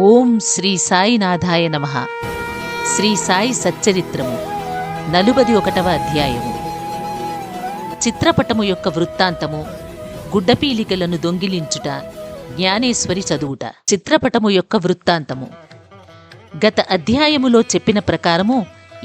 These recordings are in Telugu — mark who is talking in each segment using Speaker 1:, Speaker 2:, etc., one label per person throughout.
Speaker 1: ఓం శ్రీ సాయినాథాయ నమః. శ్రీ సాయి సచ్చరిత్రము 41వ అధ్యాయము. చిత్రపటము యొక్క వృత్తాంతము. గుడ్డపీలికలను దొంగిలించుట. జ్ఞానేశ్వరి చదువుట. చిత్రపటము యొక్క వృత్తాంతము. గత అధ్యాయములో చెప్పిన ప్రకారము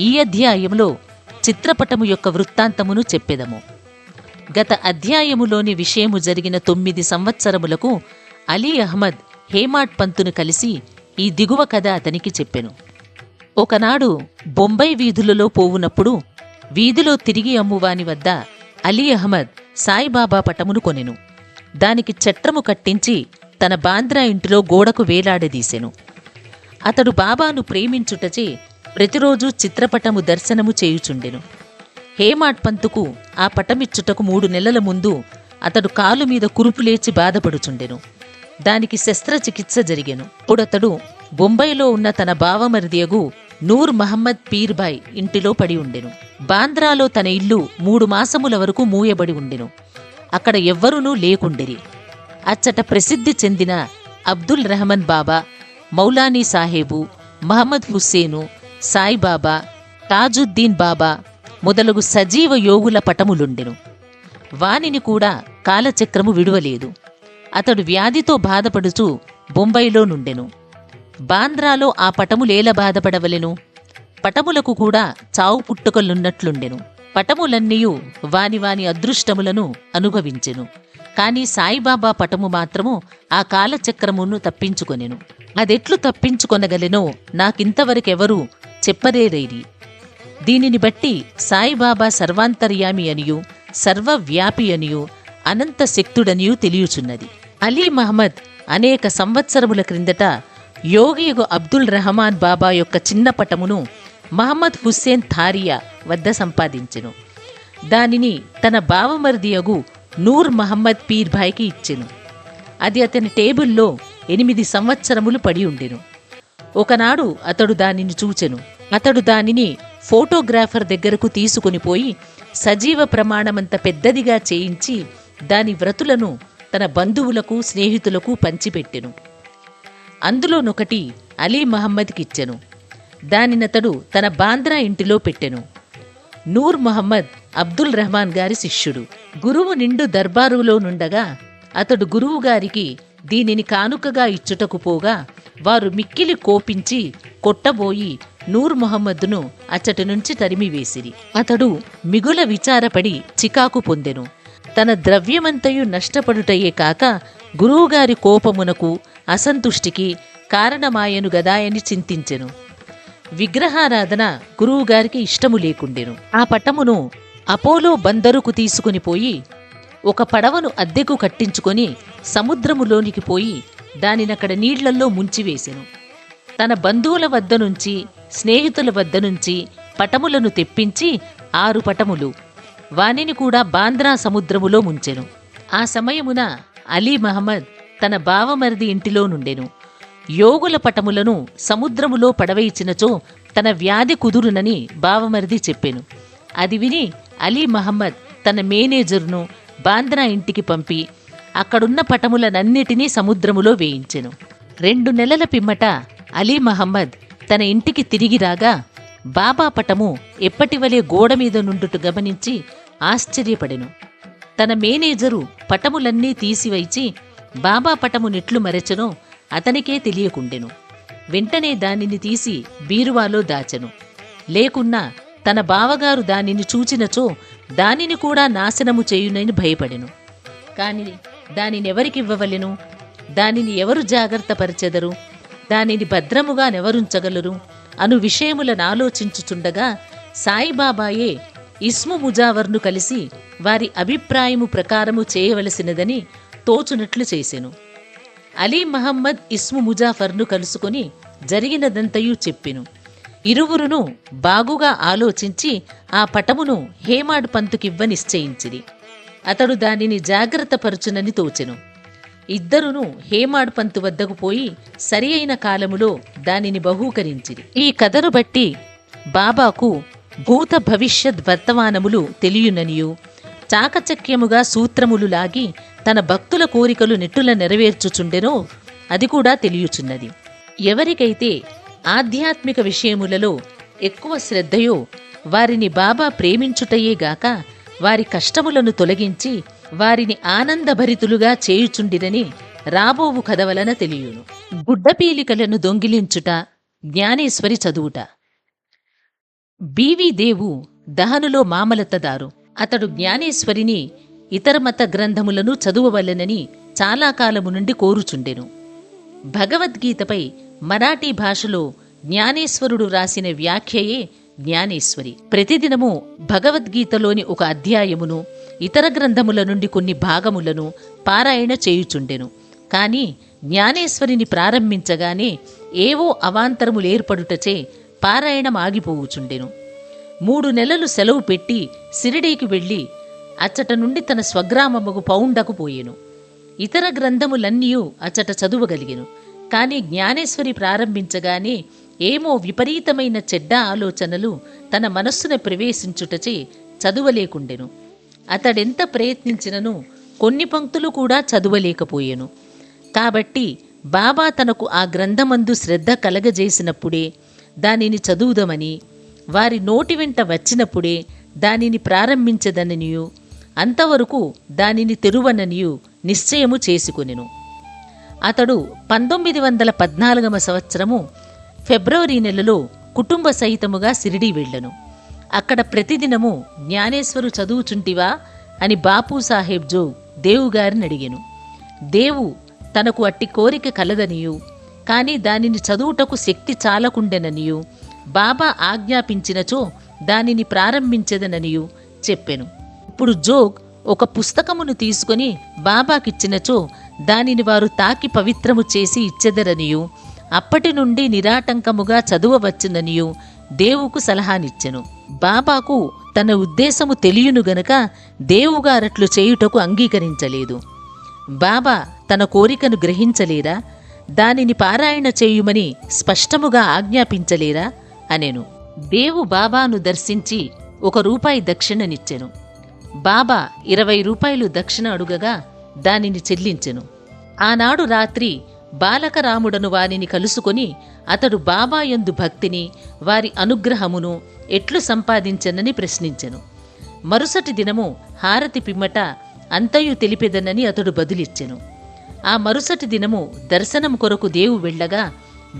Speaker 1: ఈ అధ్యాయములో చిత్రపటము యొక్క వృత్తాంతమును చెప్పెదము. గత అధ్యాయములోని విషయము జరిగిన 9 సంవత్సరములకు అలీ అహ్మద్ హేమాడ్ పంతును కలిసి ఈ దిగువ కథ అతనికి చెప్పెను. ఒకనాడు బొంబాయి వీధులలో పోవునప్పుడు వీధిలో తిరిగి అమ్మువాని వద్ద అలీ అహ్మద్ సాయిబాబా పటమును కొనెను. దానికి చట్రము కట్టించి తన బాంద్రా ఇంటిలో గోడకు వేలాడదీసెను. అతడు బాబాను ప్రేమించుటచే ప్రతిరోజూ చిత్రపటము దర్శనము చేయుచుండెను. హేమాడ్ పంతుకు ఆ పటమిచ్చుటకు 3 నెలల ముందు అతడు కాలు మీద కురుపులేచి బాధపడుచుండెను. దానికి శస్త్రచికిత్స జరిగెను. అప్పుడతడు బొంబాయిలో ఉన్న తన బావమరిదియగు నూర్ మహమ్మద్ పీర్భాయ్ ఇంటిలో పడి ఉండెను. బాంద్రాలో తన ఇల్లు 3 మాసముల వరకు మూయబడి ఉండెను. అక్కడ ఎవ్వరూనూ లేకుండిరి. అచ్చట ప్రసిద్ధి చెందిన అబ్దుల్ రెహమాన్ బాబా, మౌలానీ సాహేబు, మహమ్మద్ హుస్సేను, సాయిబాబా, తాజుద్దీన్ బాబా మొదలగు సజీవ యోగుల పటములుండెను. వానిని కూడా కాలచక్రము విడువలేదు. అతడు వ్యాధితో బాధపడుచూ బొంబాయిలో నుండెను. బాంద్రాలో ఆ పటములేల బాధపడవలెను? పటములకు కూడా చావు పుట్టుకలున్నట్లుండెను. పటములన్నీయు వాని వాని అదృష్టములను అనుభవించెను. కాని సాయిబాబా పటము మాత్రము ఆ కాలచక్రమును తప్పించుకొనెను. అదెట్లు తప్పించుకొనగలెనో నాకింతవరకెవరూ చెప్పరేరైరి. దీనిని బట్టి సాయిబాబా సర్వాంతర్యామి అనియు సర్వవ్యాపి అనియు అనంత శక్తుడనియు తెలియుచున్నది. అలీ మహమ్మద్ అనేక సంవత్సరముల క్రిందట యోగియగు అబ్దుల్ రెహమాన్ బాబా యొక్క చిన్న పటమును మహమ్మద్ హుస్సేన్ థారియా వద్ద సంపాదించెను. దానిని తన బావమరిదియగు నూర్ మహమ్మద్ పీర్భాయ్కి ఇచ్చెను. అది అతని టేబుల్లో 8 సంవత్సరములు పడి ఉండెను. ఒకనాడు అతడు దానిని చూచెను. అతడు దానిని ఫోటోగ్రాఫర్ దగ్గరకు తీసుకునిపోయి సజీవ ప్రమాణమంత పెద్దదిగా చేయించి దాని వ్రతులను తన బంధువులకు స్నేహితులకు పంచిపెట్టెను. అందులోనొకటి అలీ మహమ్మద్కిచ్చెను. దానినతడు తన బాంద్రా ఇంటిలో పెట్టెను. నూర్ మహమ్మద్ అబ్దుల్ రెహమాన్ గారి శిష్యుడు. గురువు నిండు దర్బారులో నుండగా అతడు గురువుగారికి దీనిని కానుకగా ఇచ్చుటకు పోగా వారు మిక్కిలి కోపించి కొట్టబోయి నూర్ మొహమ్మద్ను అచ్చటి నుంచి తరిమివేసిరి. అతడు మిగుల విచారపడి చికాకు పొందెను. తన ద్రవ్యమంతయు నష్టపడుటయే కాక గురువుగారి కోపమునకు అసంతుష్టికి కారణమాయను గదాయని చింతించెను. విగ్రహారాధన గురువుగారికి ఇష్టము లేకుండెను. ఆ పటమును అపోలో బందరుకు తీసుకునిపోయి ఒక పడవను అద్దెకు కట్టించుకొని సముద్రములోనికి పోయి దానినక్కడ నీళ్లల్లో ముంచివేసెను. తన బంధువుల వద్ద నుంచి స్నేహితుల వద్ద నుంచి పటములను తెప్పించి 6 పటములు వానిని కూడా బాంద్రా సముద్రములో ముంచెను. ఆ సమయమున అలీ మహమ్మద్ తన బావమరిది ఇంటిలో నుండెను. యోగుల పటములను సముద్రములో పడవేయించినచో తన వ్యాధి కుదురునని బావమరిది చెప్పెను. అది విని అలీ మహమ్మద్ తన మేనేజర్ను బాంద్రా ఇంటికి పంపి అక్కడున్న పటములనన్నిటినీ సముద్రములో వేయించెను. 2 నెలల పిమ్మట అలీ మహమ్మద్ తన ఇంటికి తిరిగి రాగా బాబా పటము ఎప్పటివలే గోడ మీద నుండుట గమనించి ఆశ్చర్యపడెను. తన మేనేజరు పటములన్నీ తీసివైచి బాబా పటము నెట్లు మరెచెనో అతనికే తెలియకుండెను. వెంటనే దానిని తీసి బీరువాలో దాచెను. లేకున్నా తన బావగారు దానిని చూచినచో దానిని కూడా నాశనము చేయునని భయపడెను. కాని దానినెవరికివ్వవలెను? దానిని ఎవరు జాగ్రత్త పరిచెదరు? దానిని భద్రముగా నెవరుంచగలరు అను విషయములను ఆలోచించుచుండగా సాయిబాబాయే ఇస్ము ముజావర్ను కలిసి వారి అభిప్రాయము ప్రకారము చేయవలసినదని తోచునట్లు చేసెను. అలీ మహమ్మద్ ఇస్ము ముజాఫర్ను కలుసుకొని జరిగినదంతయూ చెప్పెను. ఇరువురును బాగుగా ఆలోచించి ఆ పటమును హేమాడ్ పంతుకివ్వ నిశ్చయించిరి. అతడు దానిని జాగ్రత్తపరచునని తోచెను. ఇద్దరును హేమాడ్ పంతు వద్దకు పోయి సరి అయిన కాలములో దానిని బహూకరించిరి. ఈ కథను బట్టి బాబాకు భూత భవిష్యత్ వర్తమానములు తెలియుననియు చాకచక్యముగా సూత్రములు లాగి తన భక్తుల కోరికలు నెట్టుల నెరవేర్చుచుండెనో అది కూడా తెలియుచున్నది. ఎవరికైతే ఆధ్యాత్మిక విషయములలో ఎక్కువ శ్రద్ధయో వారిని బాబా ప్రేమించుటయేగాక వారి కష్టములను తొలగించి వారిని ఆనందభరితులుగా చేయుచుండిరని రాబోవు కథ వలన తెలియును. గుడ్డపీలికలను దొంగిలించుట, జ్ఞానేశ్వరి చదువుట. బివి దేవు దహనులో మామలతదారు. అతడు జ్ఞానేశ్వరిని ఇతర మత గ్రంథములను చదువవలెనని చాలా కాలము నుండి కోరుచుండెను. భగవద్గీతపై మరాఠీ భాషలో జ్ఞానేశ్వరుడు రాసిన వ్యాఖ్యయే జ్ఞానేశ్వరి. ప్రతిదినము భగవద్గీతలోని ఒక అధ్యాయమును, ఇతర గ్రంథముల నుండి కొన్ని భాగములను పారాయణ చేయుచుండెను. కాని జ్ఞానేశ్వరిని ప్రారంభించగానే ఏవో అవాంతరములేర్పడుటచే పారాయణం ఆగిపోవుచుండెను. 3 నెలలు సెలవు పెట్టి సిరిడీకి వెళ్ళి అచ్చట నుండి తన స్వగ్రామముకు పౌండకు పోయెను. ఇతర గ్రంథములన్నీయూ అచ్చట చదువగలిగెను. కాని జ్ఞానేశ్వరి ప్రారంభించగానే ఏమో విపరీతమైన చెడ్డ ఆలోచనలు తన మనస్సున ప్రవేశించుటచే చదువలేకుండెను. అతడెంత ప్రయత్నించినను కొన్ని పంక్తులు కూడా చదువలేకపోయెను. కాబట్టి బాబా తనకు ఆ గ్రంథమందు శ్రద్ధ కలగజేసినప్పుడే దానిని చదువుదమని, వారి నోటి వెంట వచ్చినప్పుడే దానిని ప్రారంభించదననియు, అంతవరకు దానిని తెరువననియు నిశ్చయము చేసుకొనెను. అతడు 1914వ సంవత్సరము ఫిబ్రవరి నెలలో కుటుంబ సహితముగా సిరిడీ వెళ్ళెను. అక్కడ ప్రతిదినము జ్ఞానేశ్వరు చదువుచుంటివా అని బాపూసాహెబ్ జోగ్ దేవుగారిని అడిగెను. దేవు తనకు అట్టి కోరిక కలదనియు, కాని దానిని చదువుటకు శక్తి చాలకుండెననియు, బాబా ఆజ్ఞాపించినచో దానిని ప్రారంభించదననియు చెప్పెను. ఇప్పుడు జోగ్ ఒక పుస్తకమును తీసుకుని బాబాకిచ్చినచో దానిని వారు తాకి పవిత్రము చేసి ఇచ్చెదరనియు, అప్పటి నుండి నిరాటంకముగా చదువవచ్చుననియు దేవుకు సలహానిచ్చెను. బాబాకు తన ఉద్దేశము తెలియను గనక దేవుగారట్లు చేయుటకు అంగీకరించలేదు. బాబా తన కోరికను గ్రహించలేరా? దానిని పారాయణ చేయుమని స్పష్టముగా ఆజ్ఞాపించలేరా అనెను. దేవు బాబాను దర్శించి 1 రూపాయి దక్షిణనిచ్చెను. బాబా 20 రూపాయలు దక్షిణ అడుగగా దానిని చెల్లించెను. ఆనాడు రాత్రి బాలకరాముడను వారిని కలుసుకొని అతడు బాబా యందు భక్తిని, వారి అనుగ్రహమును ఎట్లు సంపాదించెనని ప్రశ్నించెను. మరుసటి దినము హారతి పిమ్మట అంతయు తెలిపెదనని అతడు బదులిచ్చెను. ఆ మరుసటి దినము దర్శనం కొరకు దేవు వెళ్ళగా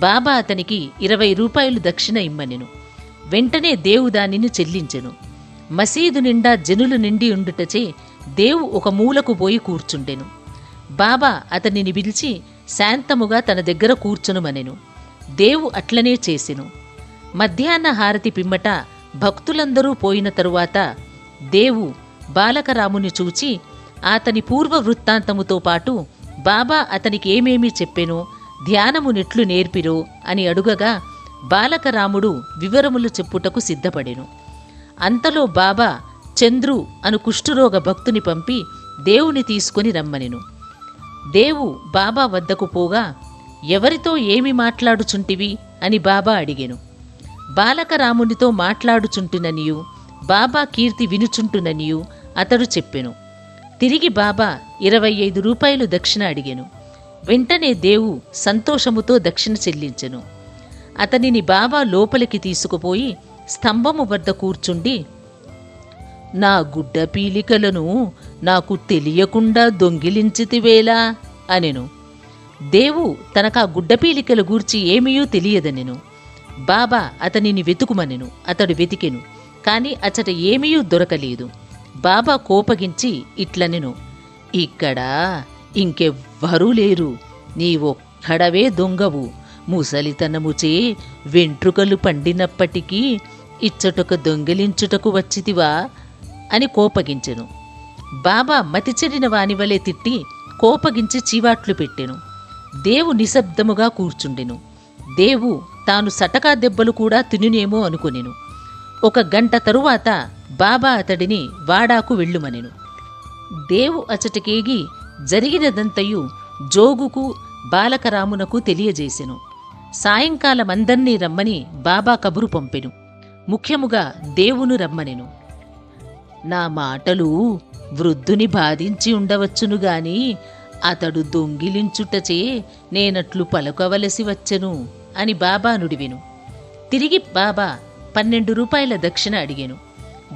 Speaker 1: బాబా అతనికి 20 రూపాయలు దక్షిణ ఇమ్మనెను. వెంటనే దేవు దానిని చెల్లించెను. మసీదు నిండా జనులు నిండి ఉండుటచే దేవు ఒక మూలకు పోయి కూర్చుండెను. బాబా అతనిని పిలిచి శాంతముగా తన దగ్గర కూర్చునుమనెను. దేవు అట్లనే చేసెను. మధ్యాహ్న హారతి పిమ్మట భక్తులందరూ పోయిన తరువాత దేవు బాలకరాముని చూచి అతని పూర్వ వృత్తాంతముతో పాటు బాబా అతనికి ఏమేమి చెప్పెనో, ధ్యానమునెట్లు నేర్పిరో అని అడుగగా బాలకరాముడు వివరములు చెప్పుటకు సిద్ధపడెను. అంతలో బాబా చంద్రు అను కుష్ఠరోగ భక్తుని పంపి దేవుని తీసుకుని రమ్మనెను. దేవు బాబా వద్దకు పోగా ఎవరితో ఏమి మాట్లాడుచుంటివి అని బాబా అడిగెను. బాలకరామునితో మాట్లాడుచుంటుననియు, బాబా కీర్తి వినుచుంటుననియు అతడు చెప్పెను. తిరిగి బాబా 25 రూపాయలు దక్షిణ అడిగెను. వెంటనే దేవు సంతోషముతో దక్షిణ చెల్లించెను. అతనిని బాబా లోపలికి తీసుకుపోయి స్తంభము వద్ద కూర్చుండి, నా గుడ్డ పీలికలను నాకు తెలియకుండా దొంగిలించితివేలా అనెను. దేవు తనకా గుడ్డపీలికల గూర్చి ఏమీయూ తెలియదనెను. బాబా అతనిని వెతుకుమనెను. అతడు వెతికెను, కాని అచట ఏమీయూ దొరకలేదు. బాబా కోపగించి ఇట్లనెను, ఇక్కడ ఇంకెవ్వరూ లేరు, నీవొక్కడవే దొంగవు. ముసలితనముచే వెంట్రుకలు పండినప్పటికీ ఇచ్చటొక దొంగిలించుటకు వచ్చితివా అని కోపగించెను. బాబా మతిచెడిన వానివలే తిట్టి కోపగించి చీవాట్లు పెట్టెను. దేవు నిశ్శబ్దముగా కూర్చుండెను. దేవు తాను సటకా దెబ్బలు కూడా తినునేమో అనుకొనెను. 1 గంట తరువాత బాబా అతడిని వాడాకు వెళ్ళుమనెను. దేవు అచటకేగి జరిగినదంతయు జోగుకు బాలకరామునకు తెలియజేసెను. సాయంకాలమందర్నీ రమ్మని బాబా కబురు పంపెను. ముఖ్యముగా దేవును రమ్మనెను. నా మాటలు వృద్ధుని బాధించి ఉండవచ్చునుగాని అతడు దొంగిలించుటచే నేనట్లు పలుకవలసి వచ్చెను అని బాబా నుడివెను. తిరిగి బాబా 12 రూపాయల దక్షిణ అడిగెను.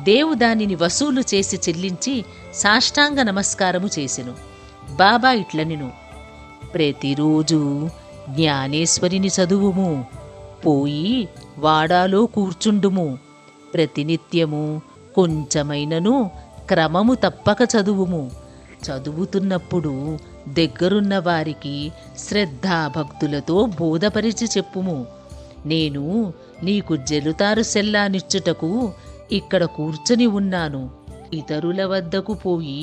Speaker 1: దేవు దానిని వసూలు చేసి చెల్లించి సాష్టాంగ నమస్కారము చేసెను. బాబా ఇట్లనెను, ప్రతిరోజు జ్ఞానేశ్వరిని చదువుము, పోయి వాడాలో కూర్చుండుము, ప్రతినిత్యము కొంచెమైనను క్రమము తప్పక చదువుము. చదువుతున్నప్పుడు దగ్గరున్న వారికి శ్రద్ధాభక్తులతో బోధపరిచి చెప్పుము. నేను నీకు జలుతారు సెల్లానిచ్చుటకు ఇక్కడ కూర్చొని ఉన్నాను. ఇతరుల వద్దకు పోయి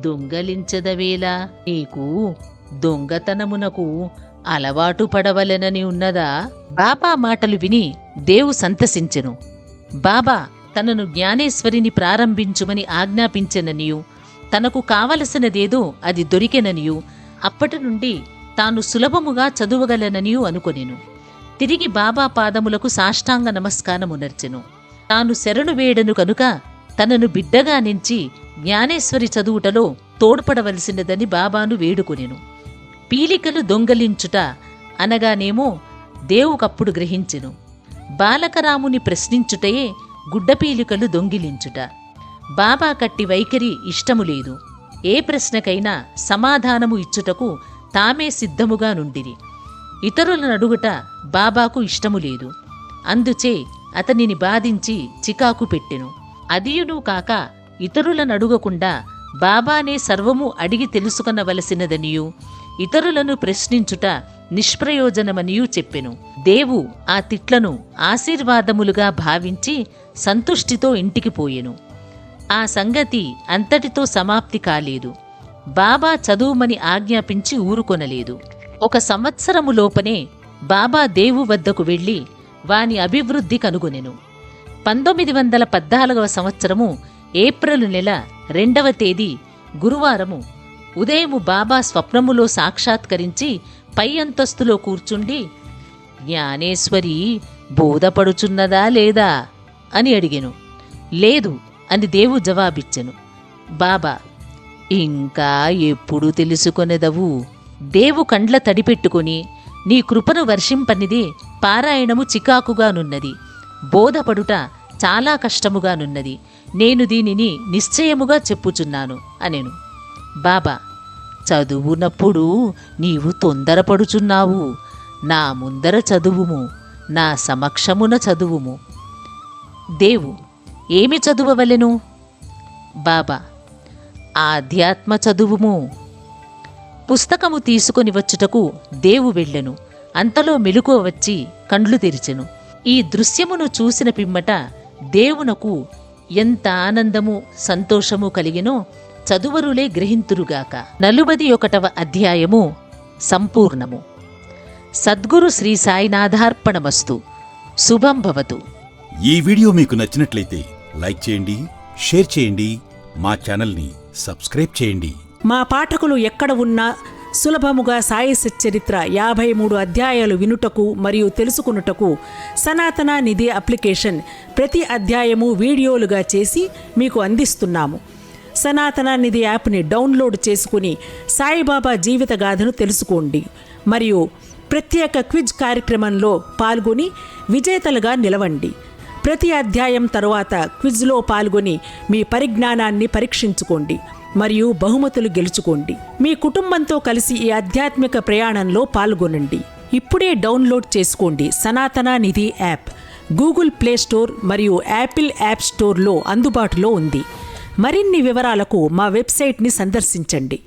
Speaker 1: దొంగలించదవేలా? నీకు దొంగతనమునకు అలవాటు పడవలెనని ఉన్నదా? బాబా మాటలు విని దేవు సంతసించెను. బాబా తనను జ్ఞానేశ్వరిని ప్రారంభించుమని ఆజ్ఞాపించెననియు, తనకు కావలసినదేదో అది దొరికెననియు, అప్పటి నుండి తాను సులభముగా చదువగలననియు అనుకొనెను. తిరిగి బాబా పాదములకు సాష్టాంగ నమస్కారమునర్చెను. తాను శరణు వేడను కనుక తనను బిడ్డగా నించి జ్ఞానేశ్వరి చదువుటలో తోడ్పడవలసినదని బాబాను వేడుకొనెను. పీలికలు దొంగలించుట అనగానేమో దేవుకప్పుడు గ్రహించెను. బాలకరాముని ప్రశ్నించుటయే గుడ్డపీలికలు దొంగిలించుట. బాబా కట్టి వైఖరి ఇష్టము లేదు. ఏ ప్రశ్నకైనా సమాధానము ఇచ్చుటకు తామే సిద్ధముగా నుండిరి. ఇతరులను అడుగుట బాబాకు ఇష్టము లేదు. అందుచే అతనిని బాధించి చికాకు పెట్టెను. అదియును కాక ఇతరులను అడుగకుండా బాబానే సర్వము అడిగి తెలుసుకొనవలసినదనియు, ఇతరులను ప్రశ్నించుట నిష్ప్రయోజనమనియూ చెప్పెను. దేవు ఆ తిట్లను ఆశీర్వాదములుగా భావించి సంతుష్టితో ఇంటికి పోయెను. ఆ సంగతి అంతటితో సమాప్తి కాలేదు. బాబా చదువుమని ఆజ్ఞాపించి ఊరుకొనలేదు. 1 సంవత్సరము లోపనే బాబా దేవు వద్దకు వెళ్ళి వాని అభివృద్ధి కనుగొనెను. 1914వ సంవత్సరము ఏప్రిల్ నెల 2వ తేదీ గురువారము ఉదయము బాబా స్వప్నములో సాక్షాత్కరించి పై అంతస్తులో కూర్చుండి, జ్ఞానేశ్వరి బోధపడుచున్నదా లేదా అని అడిగెను. లేదు అని దేవు జవాబిచ్చెను. బాబా, ఇంకా ఎప్పుడు తెలుసుకొనెదవు? దేవు కండ్ల తడిపెట్టుకుని, నీ కృపను వర్షింపనిదే పారాయణము చికాకుగానున్నది, బోధపడుట చాలా కష్టముగానున్నది, నేను దీనిని నిశ్చయముగా చెప్పుచున్నాను అనెను. బాబా, చదువునప్పుడు నీవు తొందరపడుచున్నావు. నా ముందర చదువుము, నా సమక్షమున చదువుము. దేవు, ఏమి చదువవలెను? బాబా, ఆధ్యాత్మ చదువుము. పుస్తకము తీసుకొని వచ్చుటకు దేవు వెళ్ళెను. అంతలో మెలకువ వచ్చి కండ్లు తెరిచెను. ఈ దృశ్యమును చూసిన పిమ్మట దేవునకు ఎంత ఆనందము సంతోషము కలిగినో చదువరులే గ్రహింతురుగాక. 41వ అధ్యాయము సంపూర్ణము. సద్గురు శ్రీ సాయినాథార్పణమస్తు. శుభం భవతు.
Speaker 2: ఈ వీడియో మీకు నచ్చినట్లయితే లైక్ చేయండి, షేర్ చేయండి, మా ఛానల్ని సబ్స్క్రైబ్ చేయండి.
Speaker 3: మా పాఠకులు ఎక్కడ ఉన్నా సులభముగా సాయి సచ్చరిత్ర 53 అధ్యాయాలు వినుటకు మరియు తెలుసుకున్నటకు సనాతన నిధి అప్లికేషన్ ప్రతి అధ్యాయము వీడియోలుగా చేసి మీకు అందిస్తున్నాము. సనాతన నిధి యాప్ని డౌన్లోడ్ చేసుకుని సాయిబాబా జీవిత గాథను తెలుసుకోండి మరియు ప్రత్యేక క్విజ్ కార్యక్రమంలో పాల్గొని విజేతలుగా నిలవండి. ప్రతి అధ్యాయం తరువాత క్విజ్లో పాల్గొని మీ పరిజ్ఞానాన్ని పరీక్షించుకోండి మరియు బహుమతులు గెలుచుకోండి. మీ కుటుంబంతో కలిసి ఈ ఆధ్యాత్మిక ప్రయాణంలో పాల్గొనండి. ఇప్పుడే డౌన్లోడ్ చేసుకోండి సనాతన నిధి యాప్. గూగుల్ ప్లే స్టోర్ మరియు యాపిల్ యాప్ స్టోర్లో అందుబాటులో ఉంది. మరిన్ని వివరాలకు మా వెబ్సైట్ని సందర్శించండి.